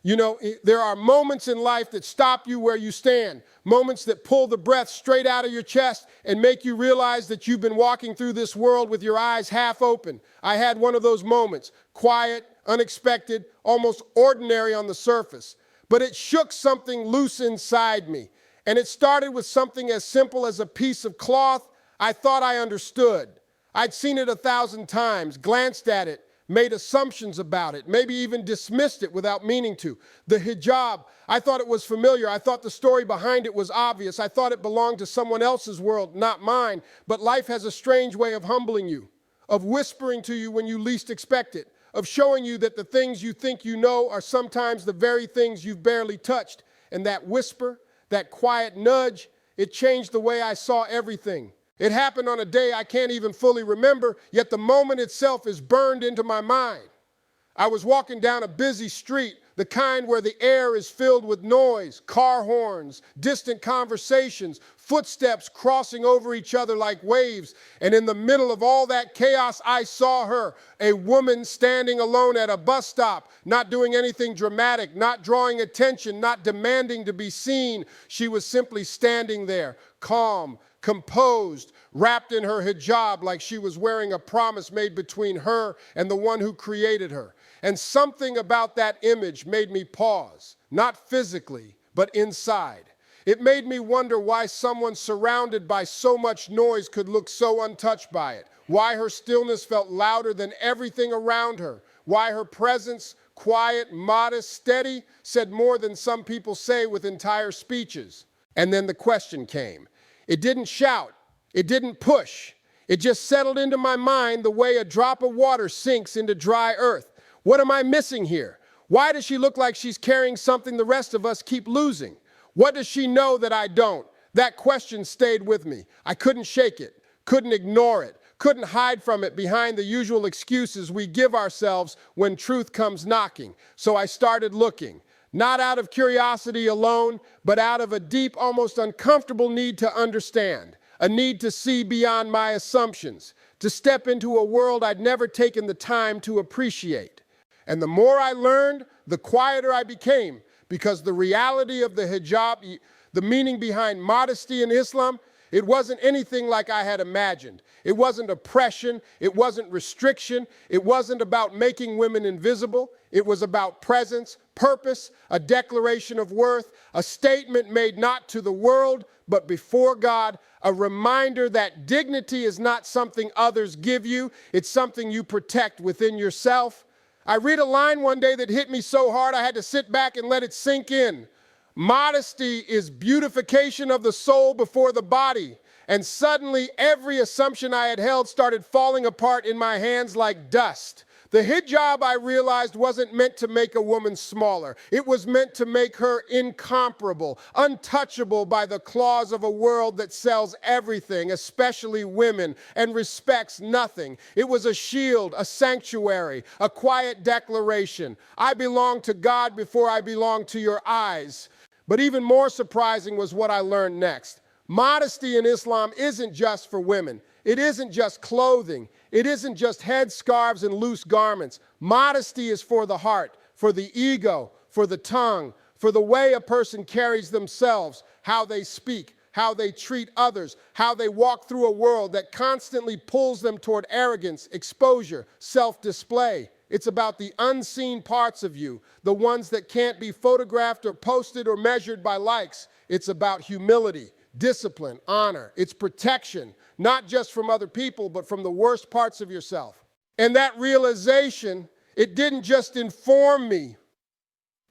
There are moments in life that stop you where you stand, moments that pull the breath straight out of your chest and make you realize that you've been walking through this world with your eyes half open. I had one of those moments, quiet, unexpected, almost ordinary on the surface, but it shook something loose inside me. And it started with something as simple as a piece of cloth I thought I understood. I'd seen it 1,000 times, glanced at it, made assumptions about it, maybe even dismissed it without meaning to. The hijab, I thought it was familiar. I thought the story behind it was obvious. I thought it belonged to someone else's world, not mine. But life has a strange way of humbling you, of whispering to you when you least expect it, of showing you that the things you think you know are sometimes the very things you've barely touched. And that whisper, that quiet nudge, it changed the way I saw everything. It happened on a day I can't even fully remember, yet the moment itself is burned into my mind. I was walking down a busy street, the kind where the air is filled with noise, car horns, distant conversations, footsteps crossing over each other like waves. And in the middle of all that chaos, I saw her, a woman standing alone at a bus stop, not doing anything dramatic, not drawing attention, not demanding to be seen. She was simply standing there, calm, composed, wrapped in her hijab like she was wearing a promise made between her and the one who created her. And something about that image made me pause, not physically, but inside. It made me wonder why someone surrounded by so much noise could look so untouched by it, why her stillness felt louder than everything around her, why her presence, quiet, modest, steady, said more than some people say with entire speeches. And then the question came. It didn't shout, it didn't push, it just settled into my mind the way a drop of water sinks into dry earth. What am I missing here? Why does she look like she's carrying something the rest of us keep losing? What does she know that I don't? That question stayed with me. I couldn't shake it, couldn't ignore it, couldn't hide from it behind the usual excuses we give ourselves when truth comes knocking. So I started looking. Not out of curiosity alone, but out of a deep, almost uncomfortable need to understand, a need to see beyond my assumptions, to step into a world I'd never taken the time to appreciate. And the more I learned, the quieter I became, because the reality of the hijab, the meaning behind modesty in Islam, it wasn't anything like I had imagined. It wasn't oppression. It wasn't restriction. It wasn't about making women invisible. It was about presence, purpose, a declaration of worth, a statement made not to the world, but before God, a reminder that dignity is not something others give you. It's something you protect within yourself. I read a line one day that hit me so hard I had to sit back and let it sink in. Modesty is beautification of the soul before the body. And suddenly every assumption I had held started falling apart in my hands like dust. The hijab, I realized, wasn't meant to make a woman smaller. It was meant to make her incomparable, untouchable by the claws of a world that sells everything, especially women, and respects nothing. It was a shield, a sanctuary, a quiet declaration. I belong to God before I belong to your eyes. But even more surprising was what I learned next. Modesty in Islam isn't just for women. It isn't just clothing. It isn't just headscarves and loose garments. Modesty is for the heart, for the ego, for the tongue, for the way a person carries themselves, how they speak, how they treat others, how they walk through a world that constantly pulls them toward arrogance, exposure, self-display. It's about the unseen parts of you, the ones that can't be photographed or posted or measured by likes. It's about humility, discipline, honor. It's protection, not just from other people, but from the worst parts of yourself. And that realization, it didn't just inform me,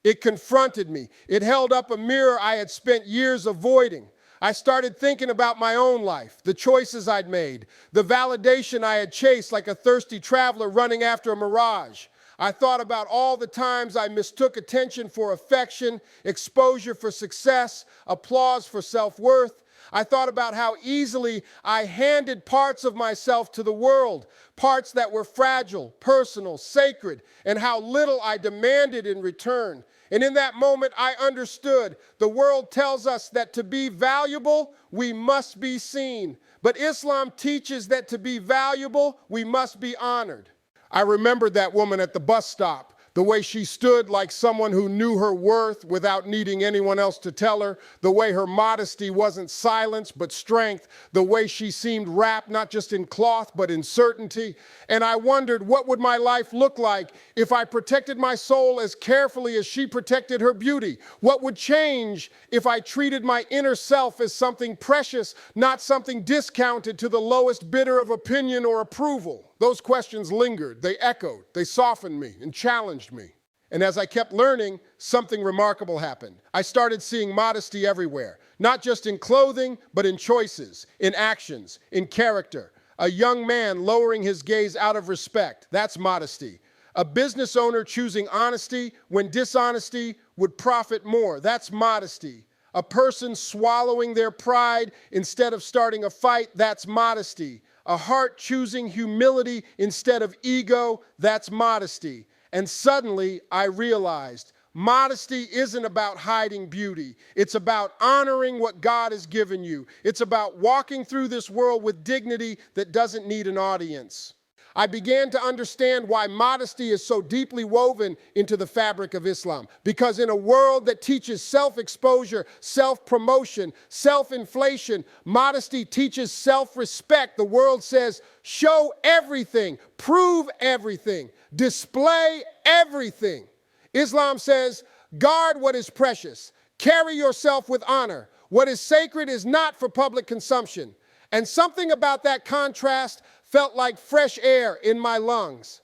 it confronted me. It held up a mirror I had spent years avoiding. I started thinking about my own life, the choices I'd made, the validation I had chased like a thirsty traveler running after a mirage. I thought about all the times I mistook attention for affection, exposure for success, applause for self-worth. I thought about how easily I handed parts of myself to the world, parts that were fragile, personal, sacred, and how little I demanded in return. And in that moment, I understood the world tells us that to be valuable, we must be seen. But Islam teaches that to be valuable, we must be honored. I remembered that woman at the bus stop, The way she stood like someone who knew her worth without needing anyone else to tell her. The way her modesty wasn't silence but strength. The way she seemed wrapped not just in cloth but in certainty. And I wondered, what would my life look like if I protected my soul as carefully as she protected her beauty? What would change if I treated my inner self as something precious, not something discounted to the lowest bidder of opinion or approval? Those questions lingered, they echoed, they softened me and challenged me. And as I kept learning, something remarkable happened. I started seeing modesty everywhere, not just in clothing, but in choices, in actions, in character. A young man lowering his gaze out of respect, that's modesty. A business owner choosing honesty when dishonesty would profit more, that's modesty. A person swallowing their pride instead of starting a fight, that's modesty. A heart choosing humility instead of ego, that's modesty. And suddenly I realized modesty isn't about hiding beauty. It's about honoring what God has given you. It's about walking through this world with dignity that doesn't need an audience. I began to understand why modesty is so deeply woven into the fabric of Islam. Because in a world that teaches self-exposure, self-promotion, self-inflation, modesty teaches self-respect. The world says, show everything, prove everything, display everything. Islam says, guard what is precious, carry yourself with honor. What is sacred is not for public consumption. And something about that contrast felt like fresh air in my lungs.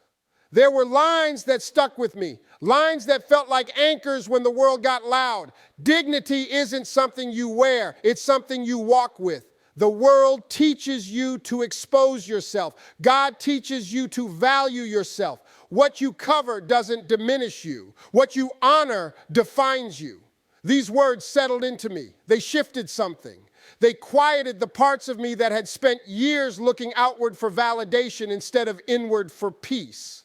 There were lines that stuck with me, lines that felt like anchors when the world got loud. Dignity isn't something you wear, it's something you walk with. The world teaches you to expose yourself. God teaches you to value yourself. What you cover doesn't diminish you. What you honor defines you. These words settled into me. They shifted something. They quieted the parts of me that had spent years looking outward for validation instead of inward for peace.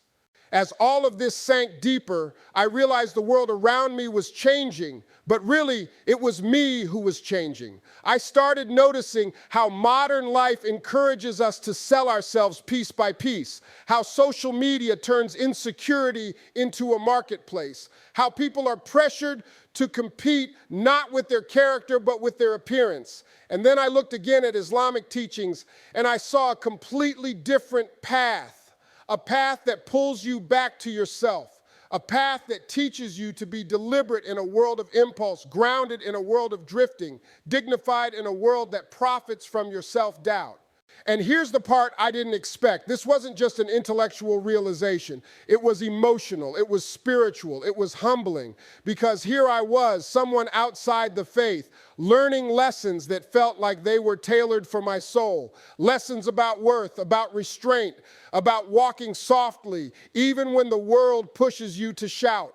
As all of this sank deeper, I realized the world around me was changing, but really it was me who was changing. I started noticing how modern life encourages us to sell ourselves piece by piece, how social media turns insecurity into a marketplace, how people are pressured to compete not with their character but with their appearance. And then I looked again at Islamic teachings and I saw a completely different path, a path that pulls you back to yourself, a path that teaches you to be deliberate in a world of impulse, grounded in a world of drifting, dignified in a world that profits from your self-doubt. And here's the part I didn't expect. This wasn't just an intellectual realization. It was emotional, it was spiritual, it was humbling. Because here I was, someone outside the faith, learning lessons that felt like they were tailored for my soul. Lessons about worth, about restraint, about walking softly, even when the world pushes you to shout.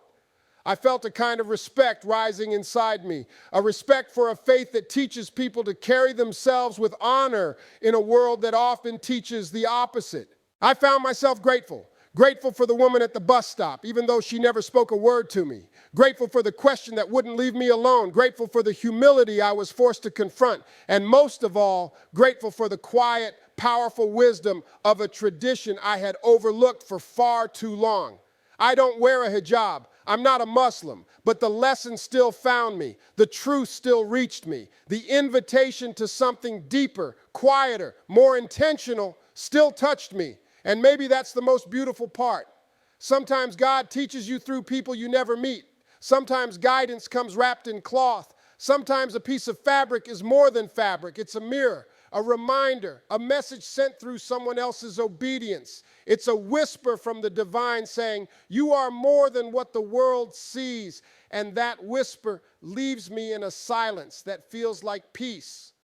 I felt a kind of respect rising inside me, a respect for a faith that teaches people to carry themselves with honor in a world that often teaches the opposite. I found myself grateful. Grateful for the woman at the bus stop, even though she never spoke a word to me. Grateful for the question that wouldn't leave me alone. Grateful for the humility I was forced to confront. And most of all, grateful for the quiet, powerful wisdom of a tradition I had overlooked for far too long. I don't wear a hijab. I'm not a Muslim, but the lesson still found me. The truth still reached me. The invitation to something deeper, quieter, more intentional still touched me. And maybe that's the most beautiful part. Sometimes God teaches you through people you never meet. Sometimes guidance comes wrapped in cloth. Sometimes a piece of fabric is more than fabric. It's a mirror, a reminder, a message sent through someone else's obedience. It's a whisper from the divine saying, you are more than what the world sees. And that whisper leaves me in a silence that feels like peace.